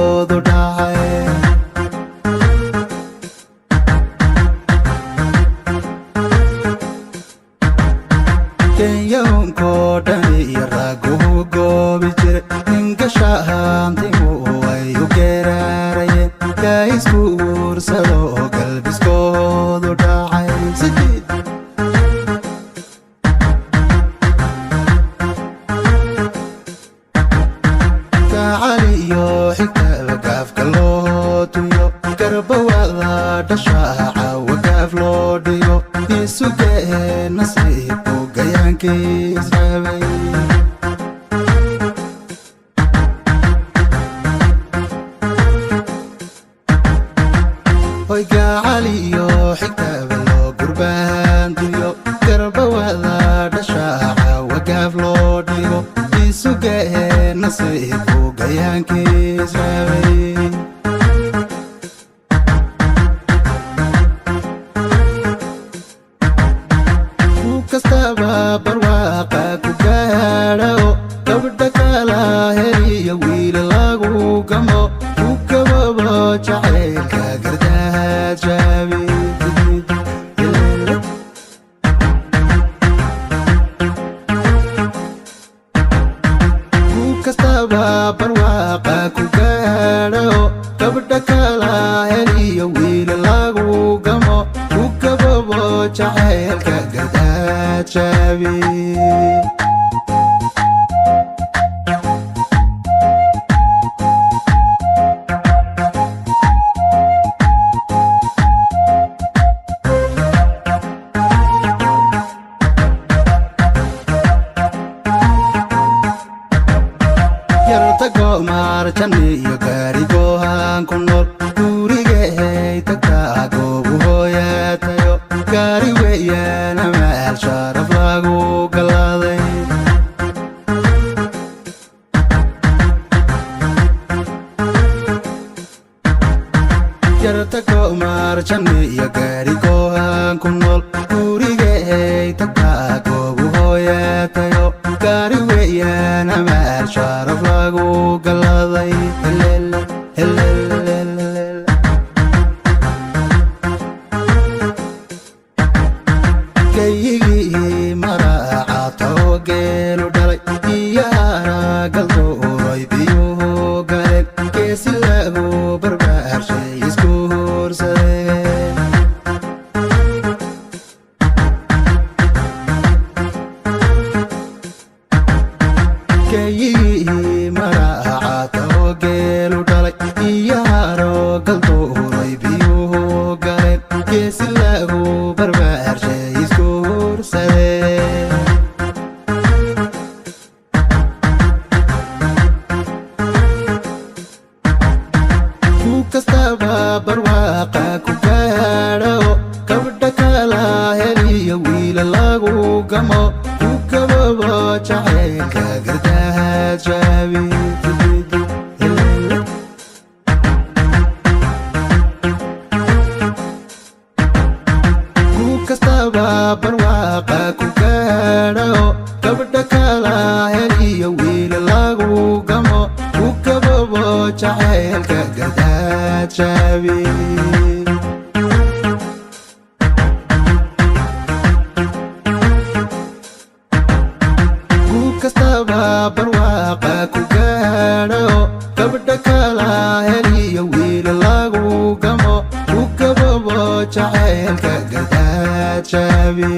iskoodu dhacay kenyoonkoo dhan iyo raguu goobi jiray ninka shahantimu ay u geeraarayeen yaa isku uursado oo galbiskoodu dhacay gacaliyo xigtaba gaafka loo tuyo garbawada dhashaaca wagaaf loo dhigo isugee nasiibku gayaankiis rabay hoy gacaliyo xigtaba loo gurbaantuyo garbawada dhashaaca wagaaf loo dhigo isugee nasiibku gayaankiis rabay kastaba barwaaqa ku gaadho gabdha kala heliyo wiil lagu gamo ku gababo jacaylka gardaad jaabi ku kastaba barwaaqa ku gaadho gabdha kala heliyo wiil lagu gamo ku gababo jacaylka gardaad jaabi yartago maarjani iyo gaarigohan ku nool gurigay tagtaa goobu hooyatayo gaari weeyaan amaal sharaf lagu galaaday yartago maarjani iyo gaarigohan ku nool gurigay tagtaa goobu hooyatayo gaari weeyaan amaal sharaf lagu galaaday gayigii maraacato geelu dhalay iyo haragaldo uray biyuhu galeen geesi lagu barbaarshay isku horsadeen gayigii maraacato geelu dhalay iyo haragaldo uray biyuhu galeen geesi lagu barbaarshay isku horsadeen ku kastaba barwaaqa ku gaadho gabdha kala heliyo wiil lagu gamo ku gababo jacaylka gardaad jaabi ku kastaba barwaaqa ku gaadho gabdha kala heliyo wiil lagu gamo ku gababo jacaylka gardaad jaabi ku kastaba barwaaqa ku gaadho gabdha kala heliyo wiil lagu gamo ku gababo jacaylka gardaad jaabi